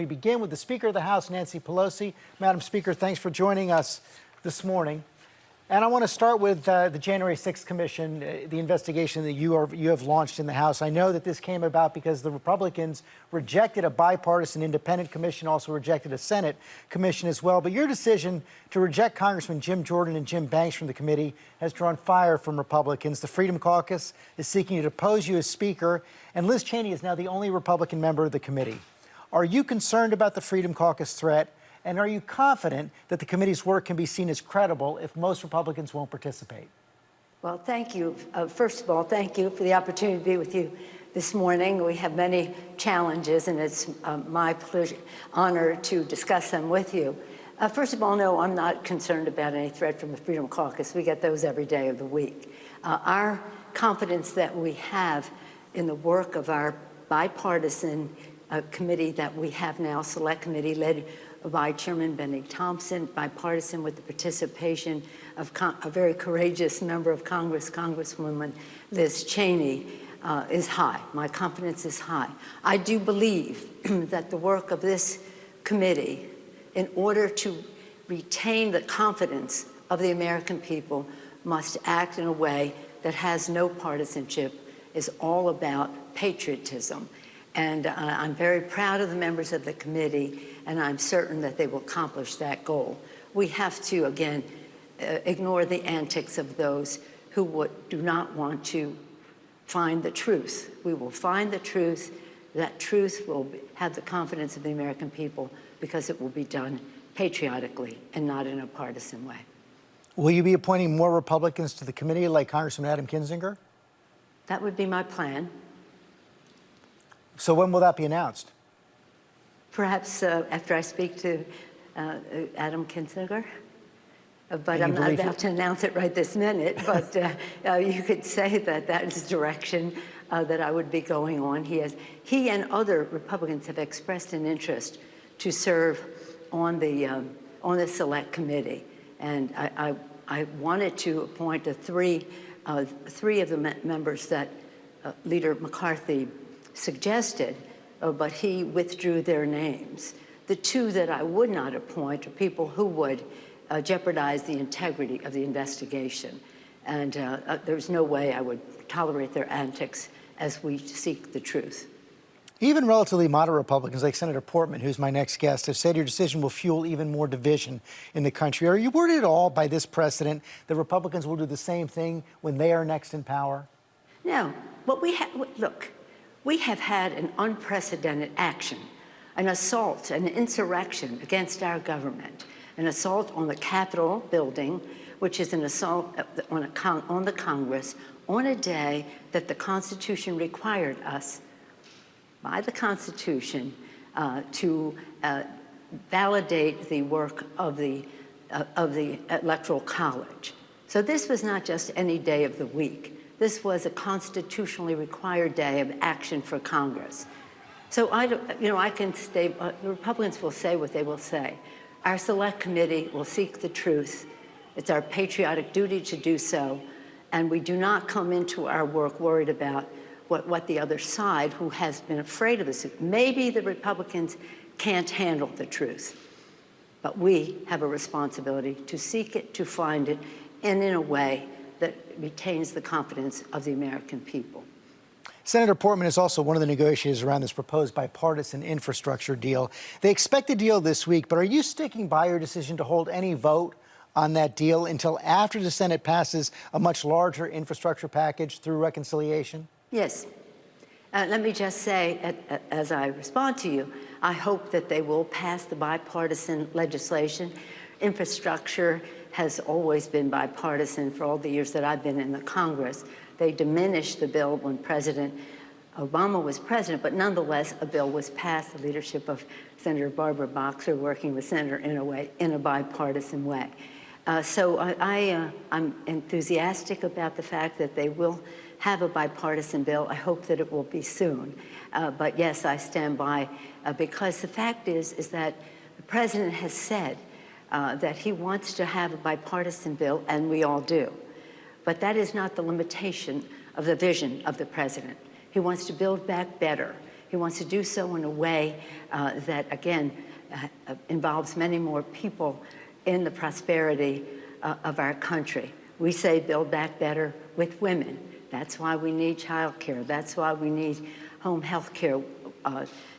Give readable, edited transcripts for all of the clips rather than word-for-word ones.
We begin with the Speaker of the House, Nancy Pelosi. Madam Speaker, thanks for joining us this morning. And I want to start with the January 6th Commission, the investigation that you have launched in the House. I know that this came about because the Republicans rejected a bipartisan independent commission, also rejected a Senate commission as well. But your decision to reject Congressman Jim Jordan and Jim Banks from the committee has drawn fire from Republicans. The Freedom Caucus is seeking to depose you as Speaker, and Liz Cheney is now the only Republican member of the committee. Are you concerned about the Freedom Caucus threat? And are you confident that the committee's work can be seen as credible if most Republicans won't participate? Well, thank you. First of all, thank you for the opportunity to be with you this morning. We have many challenges, and it's my honor to discuss them with you. First of all, no, I'm not concerned about any threat from the Freedom Caucus. We get those every day of the week. Our confidence that we have in the work of our bipartisan committee that we have now, Select Committee, led by Chairman Benny Thompson, bipartisan with the participation of a very courageous member of Congress, Congresswoman Liz Cheney, is high. My confidence is high. I do believe that the work of this committee, in order to retain the confidence of the American people, must act in a way that has no partisanship, is all about patriotism. And I'm very proud of the members of the committee, and I'm certain that they will accomplish that goal. We have to, again, ignore the antics of those who do not want to find the truth. We will find the truth. That truth will have the confidence of the American people because it will be done patriotically and not in a partisan way. Will you be appointing more Republicans to the committee like Congressman Adam Kinzinger? That would be my plan. So when will that be announced? Perhaps after I speak to Adam Kinzinger. But I'm not about to announce it right this minute. But you could say that that is the direction that I would be going on. He and other Republicans have expressed an interest to serve on the Select Committee, and I wanted to appoint three of the members that Leader McCarthy suggested, but he withdrew their names. The two that I would not appoint are people who would jeopardize the integrity of the investigation. And there's no way I would tolerate their antics as we seek the truth. Even relatively moderate Republicans like Senator Portman, who's my next guest, have said your decision will fuel even more division in the country. Are you worried at all by this precedent that Republicans will do the same thing when they are next in power? No. What we have, look, we have had an unprecedented action, an assault, an insurrection against our government, an assault on the Capitol building, which is an assault on the Congress on a day that the Constitution required us, by the Constitution, to validate the work of the Electoral College. So this was not just any day of the week. This was a constitutionally required day of action for Congress. So I can stay, the Republicans will say what they will say. Our Select Committee will seek the truth. It's our patriotic duty to do so. And we do not come into our work worried about what the other side, who has been afraid of this. Maybe the Republicans can't handle the truth, but we have a responsibility to seek it, to find it, and in a way that retains the confidence of the American people. Senator Portman is also one of the negotiators around this proposed bipartisan infrastructure deal. They expect a deal this week, but are you sticking by your decision to hold any vote on that deal until after the Senate passes a much larger infrastructure package through reconciliation? Yes. Let me just say, as I respond to you, I hope that they will pass the bipartisan legislation. Infrastructure has always been bipartisan for all the years that I've been in the Congress. They diminished the bill when President Obama was president, but nonetheless, a bill was passed, the leadership of Senator Barbara Boxer, working with Senator in a bipartisan way. So I'm enthusiastic about the fact that they will have a bipartisan bill. I hope that it will be soon. But yes, I stand by, because the fact is that the president has said that he wants to have a bipartisan bill, and we all do. But that is not the limitation of the vision of the president. He wants to build back better. He wants to do so in a way that, again, involves many more people in the prosperity of our country. We say build back better with women. That's why we need child care. That's why we need home health care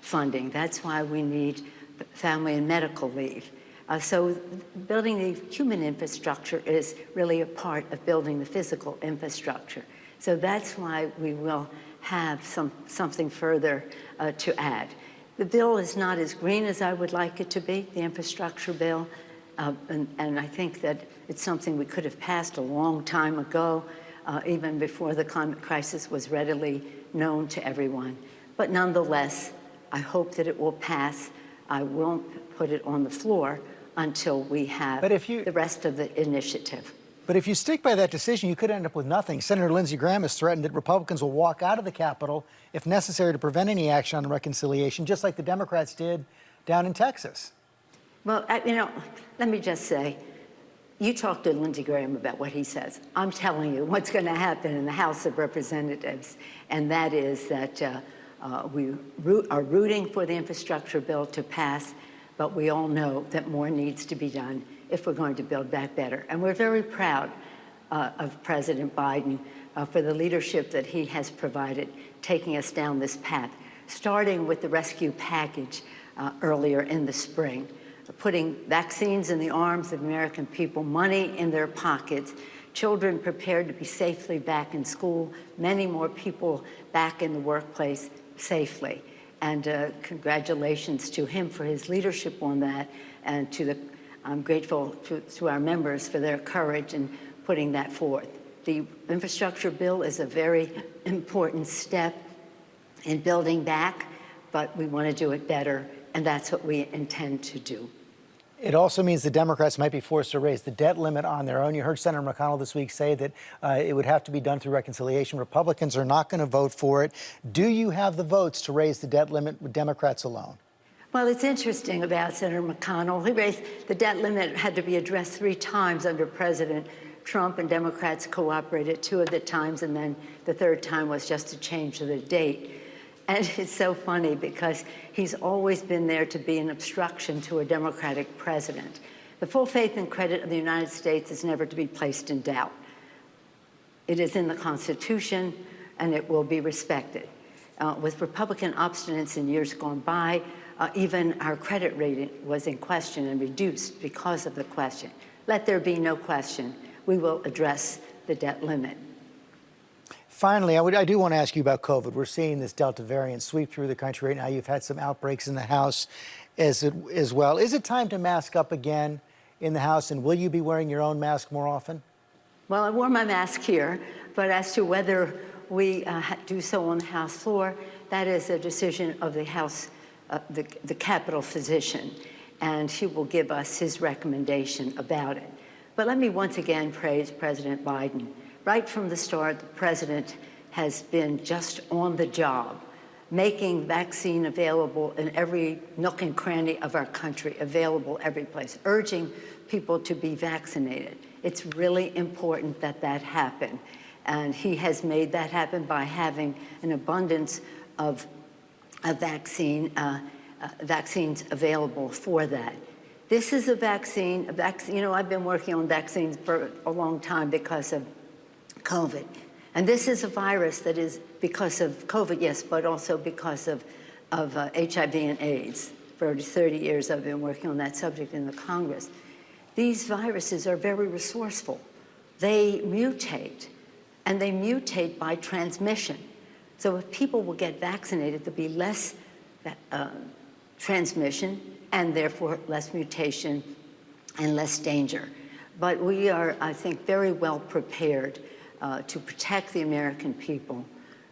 funding. That's why we need family and medical leave. So building the human infrastructure is really a part of building the physical infrastructure. So that's why we will have something further to add. The bill is not as green as I would like it to be, the infrastructure bill, and I think that it's something we could have passed a long time ago, even before the climate crisis was readily known to everyone. But nonetheless, I hope that it will pass. I won't put it on the floor until we have the rest of the initiative. But if you stick by that decision, you could end up with nothing. Senator Lindsey Graham has threatened that Republicans will walk out of the Capitol if necessary to prevent any action on reconciliation, just like the Democrats did down in Texas. Well, let me just say, you talk to Lindsey Graham about what he says. I'm telling you what's going to happen in the House of Representatives, and that is that we are rooting for the infrastructure bill to pass, but we all know that more needs to be done if we're going to build back better. And we're very proud of President Biden for the leadership that he has provided, taking us down this path, starting with the rescue package earlier in the spring, putting vaccines in the arms of American people, money in their pockets, children prepared to be safely back in school, many more people back in the workplace safely. And congratulations to him for his leadership on that, and I'm grateful to our members for their courage in putting that forth. The infrastructure bill is a very important step in building back, but we want to do it better, and that's what we intend to do. It also means the Democrats might be forced to raise the debt limit on their own. You heard Senator McConnell this week say that it would have to be done through reconciliation. Republicans are not going to vote for it. Do you have the votes to raise the debt limit with Democrats alone? Well, it's interesting about Senator McConnell. He raised the debt limit had to be addressed 3 times under President Trump, and Democrats cooperated 2 of the times, and then the 3rd time was just to change the date. And it's so funny because he's always been there to be an obstruction to a Democratic president. The full faith and credit of the United States is never to be placed in doubt. It is in the Constitution, and it will be respected. With Republican obstinance in years gone by, even our credit rating was in question and reduced because of the question. Let there be no question. We will address the debt limit. Finally, I do want to ask you about COVID. We're seeing this Delta variant sweep through the country right now. You've had some outbreaks in the House as well. Is it time to mask up again in the House, and will you be wearing your own mask more often? Well, I wore my mask here, but as to whether we do so on the House floor, that is a decision of the House, the Capitol physician, and he will give us his recommendation about it. But let me once again praise President Biden. Right from the start, the president has been just on the job, making vaccine available in every nook and cranny of our country, available every place, urging people to be vaccinated. It's really important that that happen. And he has made that happen by having an abundance of vaccines available for that. This is a vaccine, I've been working on vaccines for a long time because of COVID. And this is a virus that is because of COVID, yes, but also because of HIV and AIDS. For 30 years, I've been working on that subject in the Congress. These viruses are very resourceful. They mutate, and they mutate by transmission. So if people will get vaccinated, there'll be less transmission, and therefore less mutation and less danger. But we are, I think, very well prepared to protect the American people.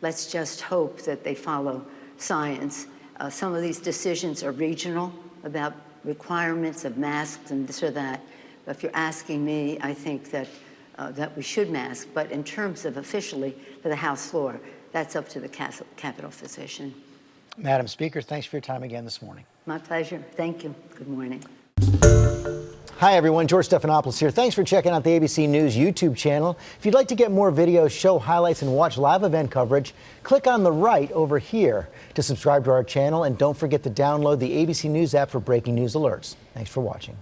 Let's just hope that they follow science. Some of these decisions are regional about requirements of masks and this or that. But if you're asking me, I think that we should mask. But in terms of officially for the House floor, that's up to the Capitol physician. Madam Speaker, thanks for your time again this morning. My pleasure. Thank you. Good morning. Hi, everyone. George Stephanopoulos here. Thanks for checking out the ABC News YouTube channel. If you'd like to get more videos, show highlights, and watch live event coverage, click on the right over here to subscribe to our channel. And don't forget to download the ABC News app for breaking news alerts. Thanks for watching.